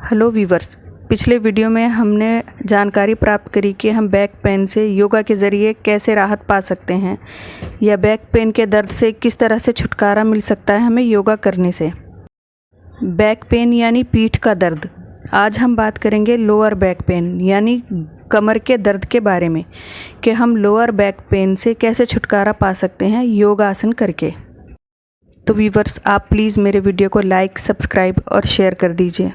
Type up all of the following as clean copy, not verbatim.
Hello viewers, पिछले video में हमने जानकारी प्राप्त करी कि हम बैक पेन से योगा के ज़रिए कैसे राहत पा सकते हैं या बैक पेन के दर्द से किस तरह से छुटकारा मिल सकता है हमें योगा करने से। बैक पेन यानी पीठ का दर्द। आज हम बात करेंगे लोअर बैक पेन यानी कमर के दर्द के बारे में कि हम लोअर बैक पेन से कैसे छुटकारा पा सकते हैं योगासन करके। तो वीवर्स, आप प्लीज़ मेरे वीडियो को लाइक, सब्सक्राइब और शेयर कर दीजिए।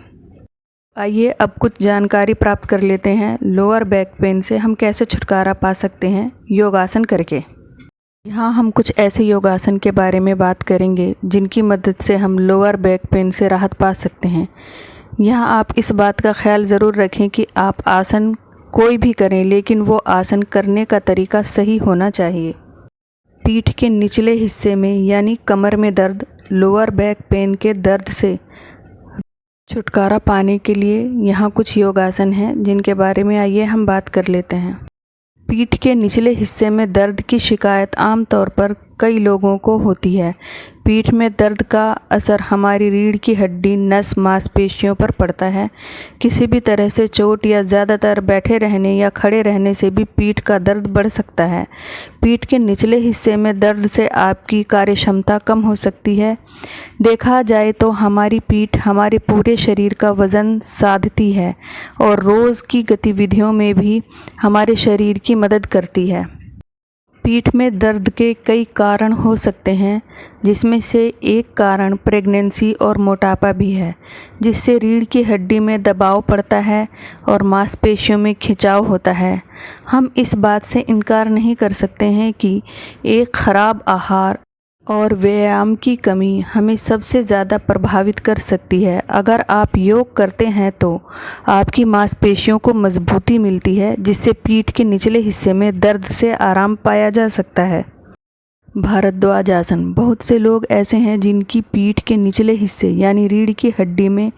आइए अब कुछ जानकारी प्राप्त कर लेते हैं लोअर बैक पेन से हम कैसे छुटकारा पा सकते हैं योगासन करके। यहाँ हम कुछ ऐसे योगासन के बारे में बात करेंगे जिनकी मदद से हम लोअर बैक पेन से राहत पा सकते हैं। यहाँ आप इस बात का ख्याल ज़रूर रखें कि आप आसन कोई भी करें, लेकिन वो आसन करने का तरीका सही होना चाहिए। पीठ के निचले हिस्से में यानी कमर में दर्द, लोअर बैक पेन के दर्द से छुटकारा पाने के लिए यहाँ कुछ योगासन हैं जिनके बारे में आइए हम बात कर लेते हैं। पीठ के निचले हिस्से में दर्द की शिकायत आमतौर पर कई लोगों को होती है। पीठ में दर्द का असर हमारी रीढ़ की हड्डी, नस, मांसपेशियों पर पड़ता है। किसी भी तरह से चोट या ज़्यादातर बैठे रहने या खड़े रहने से भी पीठ का दर्द बढ़ सकता है। पीठ के निचले हिस्से में दर्द से आपकी कार्यक्षमता कम हो सकती है। देखा जाए तो हमारी पीठ हमारे पूरे शरीर का वज़न साधती है और रोज़ की गतिविधियों में भी हमारे शरीर की मदद करती है। पीठ में दर्द के कई कारण हो सकते हैं, जिसमें से एक कारण प्रेगनेंसी और मोटापा भी है, जिससे रीढ़ की हड्डी में दबाव पड़ता है और मांसपेशियों में खिंचाव होता है। हम इस बात से इनकार नहीं कर सकते हैं कि एक ख़राब आहार और व्यायाम की कमी हमें सबसे ज़्यादा प्रभावित कर सकती है। अगर आप योग करते हैं तो आपकी मांसपेशियों को मजबूती मिलती है, जिससे पीठ के निचले हिस्से में दर्द से आराम पाया जा सकता है। भारद्वाज आसन। बहुत से लोग ऐसे हैं जिनकी पीठ के निचले हिस्से यानी रीढ़ की हड्डी में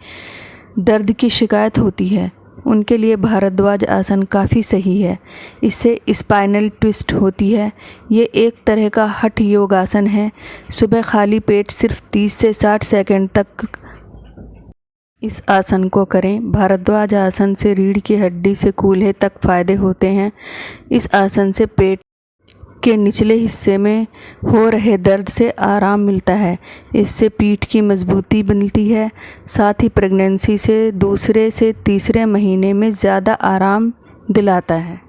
दर्द की शिकायत होती है। उनके लिए भारद्वाज आसन काफ़ी सही है। इससे स्पाइनल ट्विस्ट होती है। ये एक तरह का हठ योग आसन है। सुबह खाली पेट सिर्फ 30 से 60 सेकंड तक इस आसन को करें। भारद्वाज आसन से रीढ़ की हड्डी से कूल्हे तक फ़ायदे होते हैं। इस आसन से पेट के निचले हिस्से में हो रहे दर्द से आराम मिलता है। इससे पीठ की मजबूती बनती है। साथ ही प्रेगनेंसी से दूसरे से तीसरे महीने में ज़्यादा आराम दिलाता है।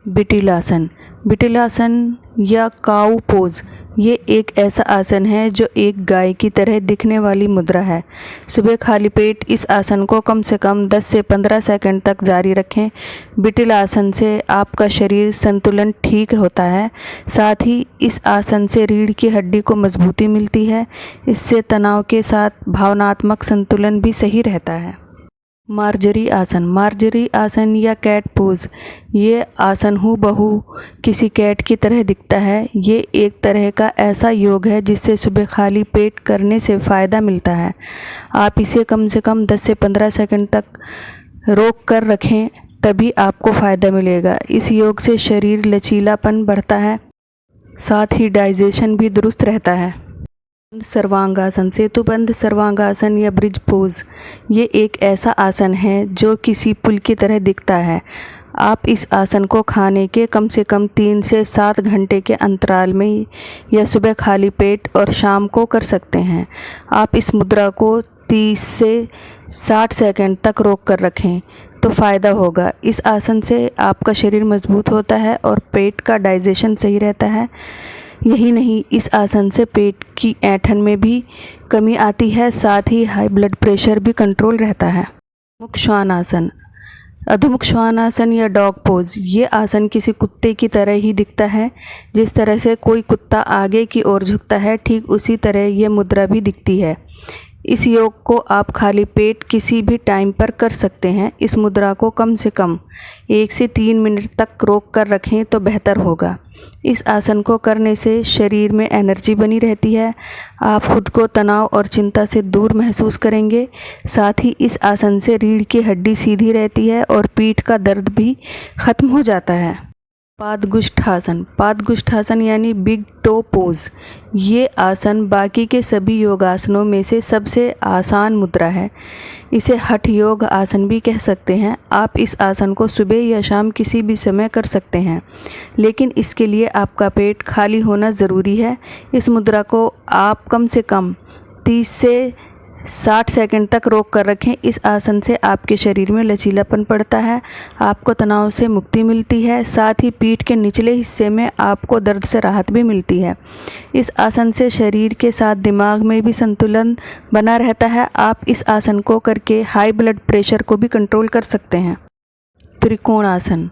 बिटिलासन। बिटिलासन या काऊ पोज, ये एक ऐसा आसन है जो एक गाय की तरह दिखने वाली मुद्रा है। सुबह खाली पेट इस आसन को कम से कम 10 से 15 सेकंड तक जारी रखें। बिटिलासन से आपका शरीर संतुलन ठीक होता है। साथ ही इस आसन से रीढ़ की हड्डी को मजबूती मिलती है। इससे तनाव के साथ भावनात्मक संतुलन भी सही रहता है। मार्जरी आसन। मार्जरी आसन या कैट पोज, ये आसन हूबहू किसी कैट की तरह दिखता है। ये एक तरह का ऐसा योग है जिससे सुबह खाली पेट करने से फ़ायदा मिलता है। आप इसे कम से कम 10 से 15 सेकंड तक रोक कर रखें, तभी आपको फ़ायदा मिलेगा। इस योग से शरीर लचीलापन बढ़ता है, साथ ही डाइजेशन भी दुरुस्त रहता है। सर्वांगासन। सेतुबंध सर्वांगासन या ब्रिज पोज, ये एक ऐसा आसन है जो किसी पुल की तरह दिखता है। आप इस आसन को खाने के कम से कम 3 से 7 घंटे के अंतराल में या सुबह खाली पेट और शाम को कर सकते हैं। आप इस मुद्रा को 30 से 60 सेकंड तक रोक कर रखें तो फ़ायदा होगा। इस आसन से आपका शरीर मजबूत होता है और पेट का डाइजेशन सही रहता है। यही नहीं, इस आसन से पेट की ऐंठन में भी कमी आती है। साथ ही हाई ब्लड प्रेशर भी कंट्रोल रहता है। मुख श्वान आसन। अधोमुख श्वान आसन या डॉग पोज, ये आसन किसी कुत्ते की तरह ही दिखता है। जिस तरह से कोई कुत्ता आगे की ओर झुकता है, ठीक उसी तरह ये मुद्रा भी दिखती है। इस योग को आप खाली पेट किसी भी टाइम पर कर सकते हैं। इस मुद्रा को कम से कम 1 से 3 मिनट तक रोक कर रखें तो बेहतर होगा। इस आसन को करने से शरीर में एनर्जी बनी रहती है। आप खुद को तनाव और चिंता से दूर महसूस करेंगे। साथ ही इस आसन से रीढ़ की हड्डी सीधी रहती है और पीठ का दर्द भी ख़त्म हो जाता है। पादगुष्ठासन। पादगुष्ठासन यानी बिग टो पोज। ये आसन बाकी के सभी योगासनों में से सबसे आसान मुद्रा है। इसे हठ योग आसन भी कह सकते हैं। आप इस आसन को सुबह या शाम किसी भी समय कर सकते हैं, लेकिन इसके लिए आपका पेट खाली होना ज़रूरी है। इस मुद्रा को आप कम से कम 30 से 60 सेकंड तक रोक कर रखें। इस आसन से आपके शरीर में लचीलापन पड़ता है, आपको तनाव से मुक्ति मिलती है, साथ ही पीठ के निचले हिस्से में आपको दर्द से राहत भी मिलती है। इस आसन से शरीर के साथ दिमाग में भी संतुलन बना रहता है। आप इस आसन को करके हाई ब्लड प्रेशर को भी कंट्रोल कर सकते हैं। त्रिकोण आसन।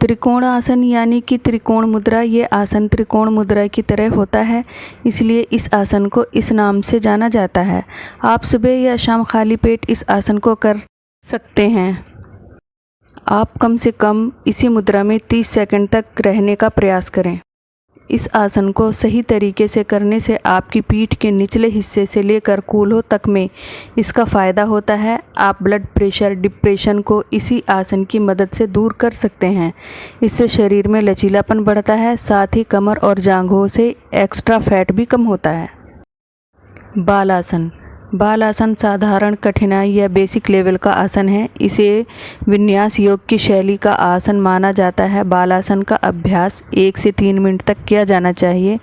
त्रिकोण आसन यानी कि त्रिकोण मुद्रा। ये आसन त्रिकोण मुद्रा की तरह होता है, इसलिए इस आसन को इस नाम से जाना जाता है। आप सुबह या शाम खाली पेट इस आसन को कर सकते हैं। आप कम से कम इसी मुद्रा में 30 सेकंड तक रहने का प्रयास करें। इस आसन को सही तरीके से करने से आपकी पीठ के निचले हिस्से से लेकर कूल्हों तक में इसका फ़ायदा होता है। आप ब्लड प्रेशर, डिप्रेशन को इसी आसन की मदद से दूर कर सकते हैं। इससे शरीर में लचीलापन बढ़ता है, साथ ही कमर और जांघों से एक्स्ट्रा फैट भी कम होता है। बाल आसन। बाल आसन साधारण कठिनाई या बेसिक लेवल का आसन है। इसे विन्यास योग की शैली का आसन माना जाता है। बाल आसन का अभ्यास 1 से 3 मिनट तक किया जाना चाहिए।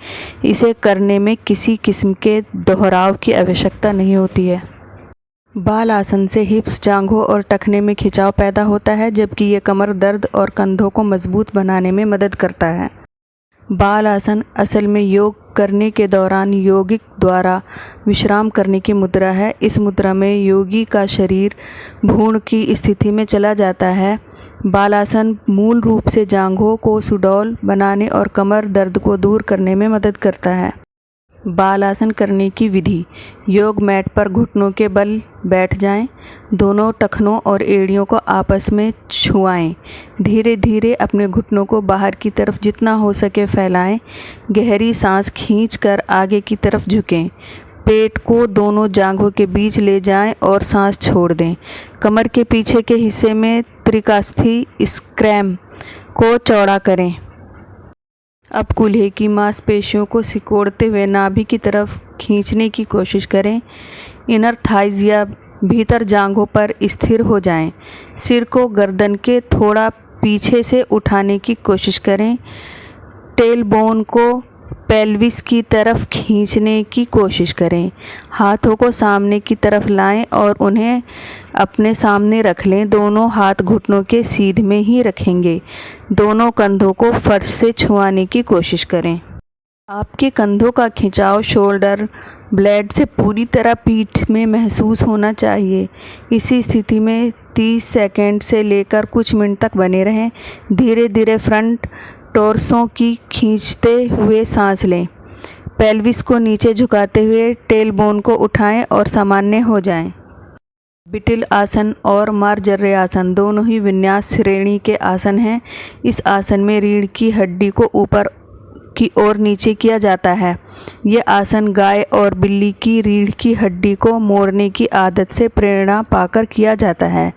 इसे करने में किसी किस्म के दोहराव की आवश्यकता नहीं होती है। बाल आसन से हिप्स, जांघों और टखने में खिंचाव पैदा होता है, जबकि ये कमर दर्द और कंधों को मजबूत बनाने में मदद करता है। बाल आसन असल में योग करने के दौरान यौगिक द्वारा विश्राम करने की मुद्रा है। इस मुद्रा में योगी का शरीर भ्रूण की स्थिति में चला जाता है। बाल आसन मूल रूप से जांघों को सुडौल बनाने और कमर दर्द को दूर करने में मदद करता है। बाल आसन करने की विधि। योग मैट पर घुटनों के बल बैठ जाएं। दोनों टखनों और एड़ियों को आपस में छुआएं। धीरे धीरे अपने घुटनों को बाहर की तरफ जितना हो सके फैलाएं। गहरी सांस खींचकर आगे की तरफ झुकें। पेट को दोनों जांघों के बीच ले जाएं और सांस छोड़ दें। कमर के पीछे के हिस्से में त्रिकास्थि स्क्रैम को चौड़ा करें। अब कूल्हे की मांसपेशियों को सिकोड़ते हुए नाभि की तरफ खींचने की कोशिश करें। इनर थाइज या भीतर जांघों पर स्थिर हो जाएं। सिर को गर्दन के थोड़ा पीछे से उठाने की कोशिश करें। टेल बोन को पेल्विस की तरफ खींचने की कोशिश करें। हाथों को सामने की तरफ लाएं और उन्हें अपने सामने रख लें। दोनों हाथ घुटनों के सीध में ही रखेंगे। दोनों कंधों को फर्श से छुआने की कोशिश करें। आपके कंधों का खिंचाव शोल्डर ब्लेड से पूरी तरह पीठ में महसूस होना चाहिए। इसी स्थिति में 30 सेकंड से लेकर कुछ मिनट तक बने रहें। धीरे धीरे फ्रंट टॉर्सों की खींचते हुए सांस लें। पेल्विस को नीचे झुकाते हुए टेल बोन को उठाएं और सामान्य हो जाएं। बिटिल आसन और मार्जर्य आसन दोनों ही विन्यास श्रेणी के आसन हैं। इस आसन में रीढ़ की हड्डी को ऊपर की ओर नीचे किया जाता है। यह आसन गाय और बिल्ली की रीढ़ की हड्डी को मोड़ने की आदत से प्रेरणा पाकर किया जाता है।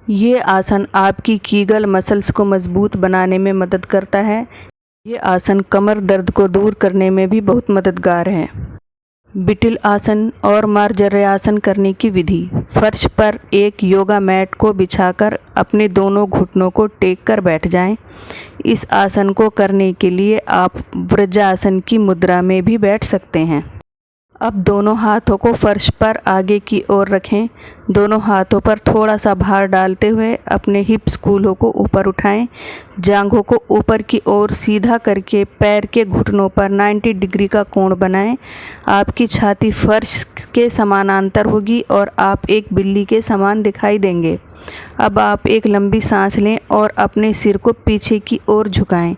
ये आसन आपकी कीगल मसल्स को मजबूत बनाने में मदद करता है। ये आसन कमर दर्द को दूर करने में भी बहुत मददगार है। बिटिल आसन और मार्जर्य आसन करने की विधि। फर्श पर एक योगा मैट को बिछाकर अपने दोनों घुटनों को टेक कर बैठ जाएं। इस आसन को करने के लिए आप वज्रासन की मुद्रा में भी बैठ सकते हैं। अब दोनों हाथों को फर्श पर आगे की ओर रखें। दोनों हाथों पर थोड़ा सा भार डालते हुए अपने हिप्स कूल्हों को ऊपर उठाएं। जांघों को ऊपर की ओर सीधा करके पैर के घुटनों पर 90 डिग्री का कोण बनाएं। आपकी छाती फर्श के समानांतर होगी और आप एक बिल्ली के समान दिखाई देंगे। अब आप एक लंबी सांस लें और अपने सिर को पीछे की ओर झुकाएं।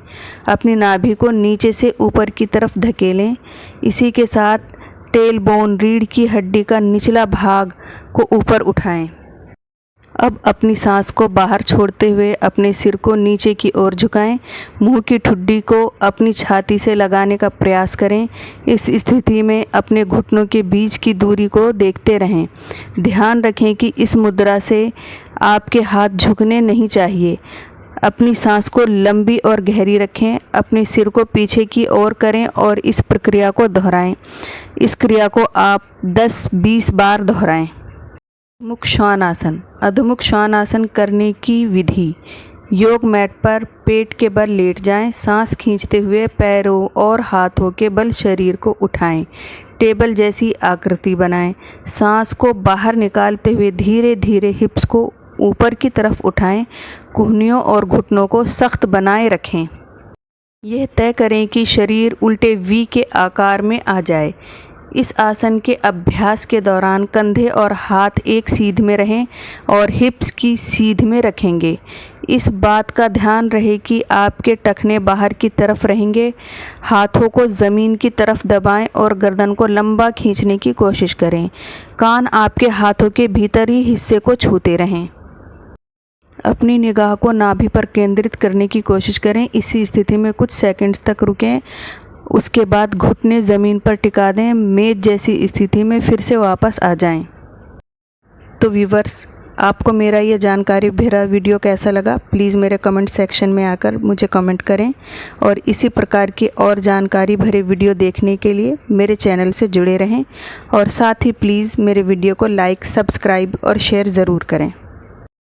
अपनी नाभि को नीचे से ऊपर की तरफ धकेलें। इसी के साथ टेल बोन, रीढ़ की हड्डी का निचला भाग को ऊपर उठाएं। अब अपनी सांस को बाहर छोड़ते हुए अपने सिर को नीचे की ओर झुकाएं। मुंह की ठुड्डी को अपनी छाती से लगाने का प्रयास करें। इस स्थिति में अपने घुटनों के बीच की दूरी को देखते रहें। ध्यान रखें कि इस मुद्रा से आपके हाथ झुकने नहीं चाहिए। अपनी सांस को लंबी और गहरी रखें। अपने सिर को पीछे की ओर करें और इस प्रक्रिया को दोहराएं। इस क्रिया को आप 10-20 बार दोहराएं। अधोमुख श्वान आसन। अधोमुख श्वान आसन करने की विधि। योग मैट पर पेट के बल लेट जाएं। सांस खींचते हुए पैरों और हाथों के बल शरीर को उठाएं। टेबल जैसी आकृति बनाएं। सांस को बाहर निकालते हुए धीरे धीरे हिप्स को ऊपर की तरफ उठाएं। कूहनियों और घुटनों को सख्त बनाए रखें। यह तय करें कि शरीर उल्टे वी के आकार में आ जाए। इस आसन के अभ्यास के दौरान कंधे और हाथ एक सीध में रहें और हिप्स की सीध में रखेंगे। इस बात का ध्यान रहे कि आपके टखने बाहर की तरफ रहेंगे। हाथों को ज़मीन की तरफ दबाएं और गर्दन को लंबा खींचने की कोशिश करें। कान आपके हाथों के भीतरी हिस्से को छूते रहें। अपनी निगाह को नाभि पर केंद्रित करने की कोशिश करें। इसी स्थिति में कुछ सेकंड्स तक रुकें। उसके बाद घुटने ज़मीन पर टिका दें। मेज जैसी स्थिति में फिर से वापस आ जाएं। तो व्यूवर्स, आपको मेरा ये जानकारी भरा वीडियो कैसा लगा, प्लीज़ मेरे कमेंट सेक्शन में आकर मुझे कमेंट करें। और इसी प्रकार की और जानकारी भरे वीडियो देखने के लिए मेरे चैनल से जुड़े रहें। और साथ ही प्लीज़ मेरे वीडियो को लाइक, सब्सक्राइब और शेयर ज़रूर करें।